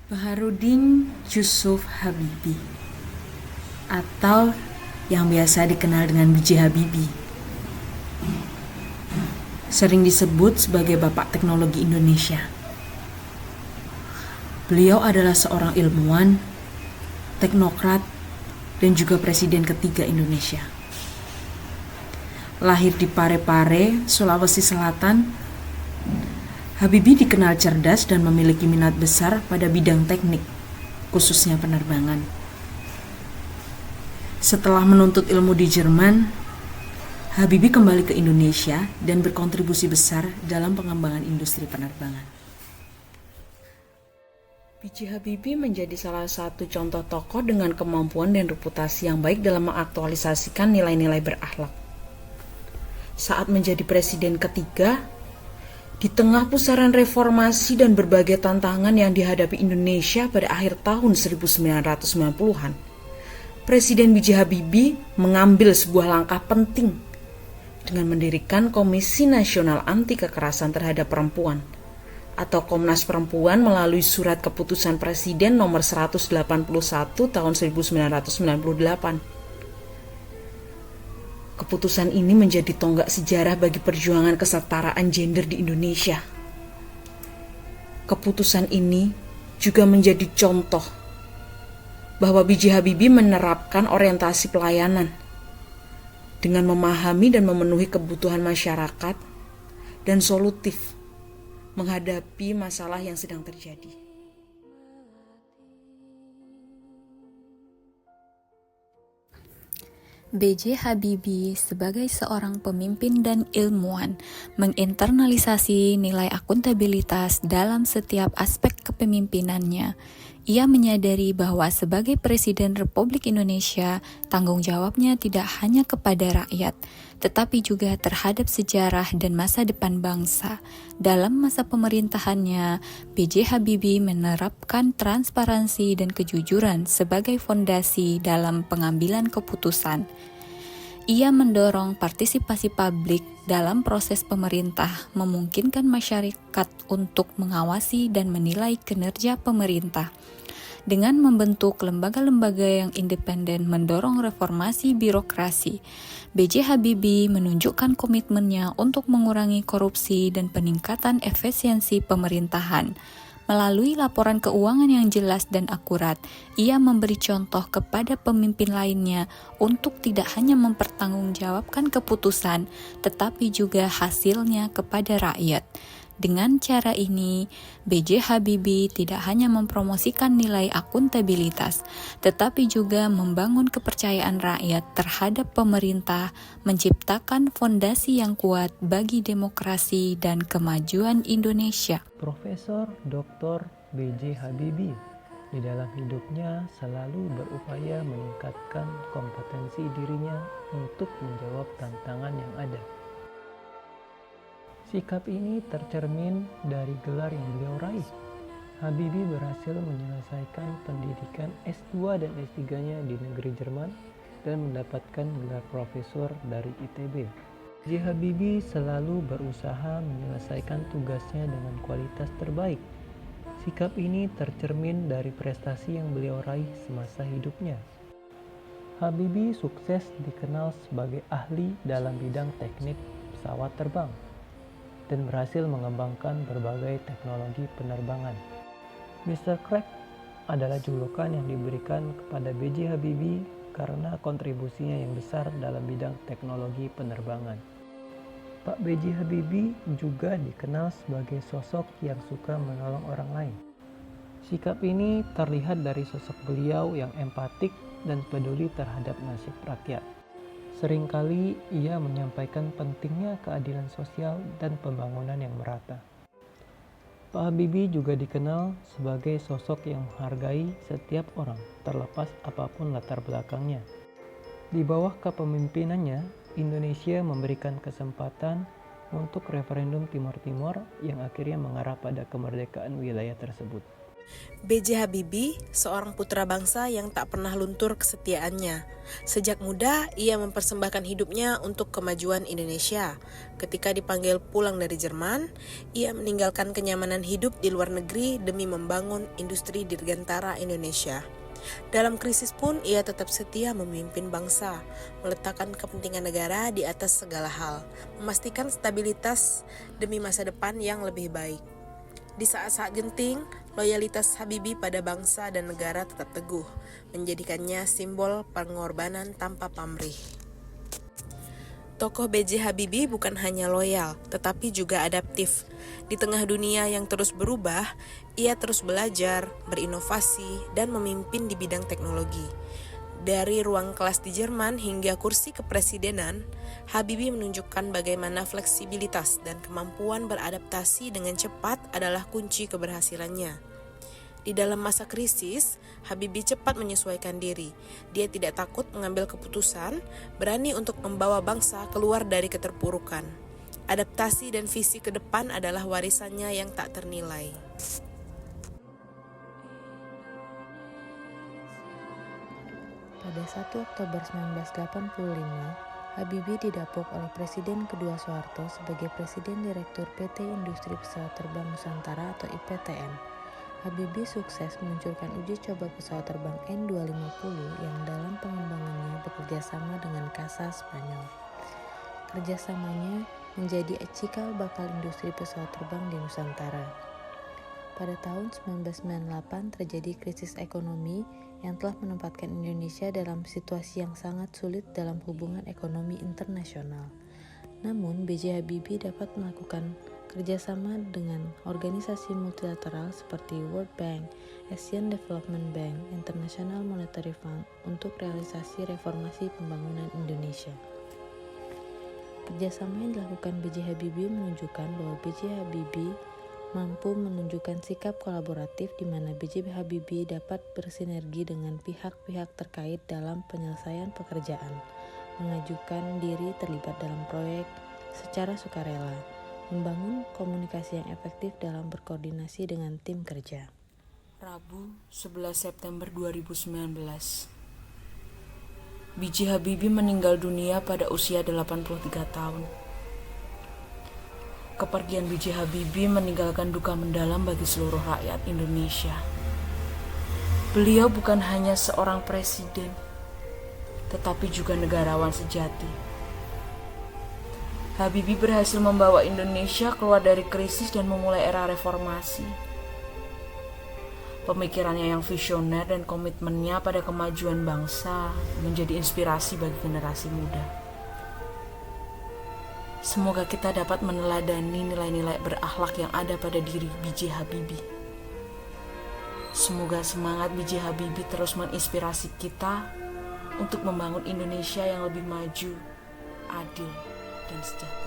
Baharudin Yusuf Habibie atau yang biasa dikenal dengan B.J. Habibie, sering disebut sebagai Bapak Teknologi Indonesia. Beliau adalah seorang ilmuwan, teknokrat, dan juga presiden ketiga Indonesia. Lahir di Parepare, Sulawesi Selatan, Habibie dikenal cerdas dan memiliki minat besar pada bidang teknik, khususnya penerbangan. Setelah menuntut ilmu di Jerman, Habibie kembali ke Indonesia dan berkontribusi besar dalam pengembangan industri penerbangan. B.J. Habibie menjadi salah satu contoh tokoh dengan kemampuan dan reputasi yang baik dalam mengaktualisasikan nilai-nilai berakhlak. Saat menjadi presiden ketiga, di tengah pusaran reformasi dan berbagai tantangan yang dihadapi Indonesia pada akhir tahun 1990-an, Presiden B.J. Habibie mengambil sebuah langkah penting dengan mendirikan Komisi Nasional Anti Kekerasan Terhadap Perempuan atau Komnas Perempuan melalui surat keputusan Presiden nomor 181 tahun 1998. Keputusan ini menjadi tonggak sejarah bagi perjuangan kesetaraan gender di Indonesia. Keputusan ini juga menjadi contoh bahwa B.J. Habibie menerapkan orientasi pelayanan dengan memahami dan memenuhi kebutuhan masyarakat dan solutif menghadapi masalah yang sedang terjadi. B.J. Habibie sebagai seorang pemimpin dan ilmuwan menginternalisasi nilai akuntabilitas dalam setiap aspek kepemimpinannya. Ia menyadari bahwa sebagai Presiden Republik Indonesia, tanggung jawabnya tidak hanya kepada rakyat, tetapi juga terhadap sejarah dan masa depan bangsa. Dalam masa pemerintahannya, B.J. Habibie menerapkan transparansi dan kejujuran sebagai fondasi dalam pengambilan keputusan. Ia mendorong partisipasi publik dalam proses pemerintah, memungkinkan masyarakat untuk mengawasi dan menilai kinerja pemerintah. Dengan membentuk lembaga-lembaga yang independen mendorong reformasi birokrasi, B.J. Habibie menunjukkan komitmennya untuk mengurangi korupsi dan peningkatan efisiensi pemerintahan. Melalui laporan keuangan yang jelas dan akurat, ia memberi contoh kepada pemimpin lainnya untuk tidak hanya mempertanggungjawabkan keputusan, tetapi juga hasilnya kepada rakyat. Dengan cara ini, B.J. Habibie tidak hanya mempromosikan nilai akuntabilitas, tetapi juga membangun kepercayaan rakyat terhadap pemerintah, menciptakan fondasi yang kuat bagi demokrasi dan kemajuan Indonesia. Profesor Dr. B.J. Habibie di dalam hidupnya selalu berupaya meningkatkan kompetensi dirinya untuk menjawab tantangan yang ada. Sikap ini tercermin dari gelar yang beliau raih. Habibie berhasil menyelesaikan pendidikan S2 dan S3-nya di negeri Jerman dan mendapatkan gelar profesor dari ITB. B.J. Habibie selalu berusaha menyelesaikan tugasnya dengan kualitas terbaik. Sikap ini tercermin dari prestasi yang beliau raih semasa hidupnya. Habibie sukses dikenal sebagai ahli dalam bidang teknik pesawat terbang dan berhasil mengembangkan berbagai teknologi penerbangan. Mr. Crack adalah julukan yang diberikan kepada B.J. Habibie karena kontribusinya yang besar dalam bidang teknologi penerbangan. Pak B.J. Habibie juga dikenal sebagai sosok yang suka menolong orang lain. Sikap ini terlihat dari sosok beliau yang empatik dan peduli terhadap nasib rakyat. Seringkali ia menyampaikan pentingnya keadilan sosial dan pembangunan yang merata. Pak Habibie juga dikenal sebagai sosok yang menghargai setiap orang, terlepas apapun latar belakangnya. Di bawah kepemimpinannya, Indonesia memberikan kesempatan untuk referendum Timor Timur yang akhirnya mengarah pada kemerdekaan wilayah tersebut. B.J. Habibie, seorang putra bangsa yang tak pernah luntur kesetiaannya. Sejak muda, ia mempersembahkan hidupnya untuk kemajuan Indonesia. Ketika dipanggil pulang dari Jerman, ia meninggalkan kenyamanan hidup di luar negeri demi membangun industri dirgantara Indonesia. Dalam krisis pun, ia tetap setia memimpin bangsa, meletakkan kepentingan negara di atas segala hal, memastikan stabilitas demi masa depan yang lebih baik. Di saat-saat genting, loyalitas Habibie pada bangsa dan negara tetap teguh, menjadikannya simbol pengorbanan tanpa pamrih. Tokoh B.J. Habibie bukan hanya loyal, tetapi juga adaptif. Di tengah dunia yang terus berubah, ia terus belajar, berinovasi, dan memimpin di bidang teknologi. Dari ruang kelas di Jerman hingga kursi kepresidenan, Habibie menunjukkan bagaimana fleksibilitas dan kemampuan beradaptasi dengan cepat adalah kunci keberhasilannya. Di dalam masa krisis, Habibie cepat menyesuaikan diri. Dia tidak takut mengambil keputusan, berani untuk membawa bangsa keluar dari keterpurukan. Adaptasi dan visi ke depan adalah warisannya yang tak ternilai. Pada 1 Oktober 1985, Habibie didapuk oleh Presiden kedua Soeharto sebagai Presiden Direktur PT Industri Pesawat Terbang Nusantara atau IPTN. Habibie sukses meluncurkan uji coba pesawat terbang N250 yang dalam pengembangannya bekerja sama dengan CASA Spanyol. Kerjasamanya menjadi cikal bakal industri pesawat terbang di Nusantara. Pada tahun 1998 terjadi krisis ekonomi yang telah menempatkan Indonesia dalam situasi yang sangat sulit dalam hubungan ekonomi internasional. Namun, B.J. Habibie dapat melakukan kerjasama dengan organisasi multilateral seperti World Bank, Asian Development Bank, International Monetary Fund untuk realisasi reformasi pembangunan Indonesia. Kerjasama yang dilakukan B.J. Habibie menunjukkan bahwa B.J. Habibie mampu menunjukkan sikap kolaboratif di mana B.J. Habibie dapat bersinergi dengan pihak-pihak terkait dalam penyelesaian pekerjaan, mengajukan diri terlibat dalam proyek secara sukarela, membangun komunikasi yang efektif dalam berkoordinasi dengan tim kerja. Rabu, 11 September 2019. B.J. Habibie meninggal dunia pada usia 83 tahun. Kepergian B.J. Habibie meninggalkan duka mendalam bagi seluruh rakyat Indonesia. Beliau bukan hanya seorang presiden, tetapi juga negarawan sejati. Habibie berhasil membawa Indonesia keluar dari krisis dan memulai era reformasi. Pemikirannya yang visioner dan komitmennya pada kemajuan bangsa menjadi inspirasi bagi generasi muda. Semoga kita dapat meneladani nilai-nilai berakhlak yang ada pada diri B.J. Habibie. Semoga semangat B.J. Habibie terus menginspirasi kita untuk membangun Indonesia yang lebih maju, adil, dan sejahtera.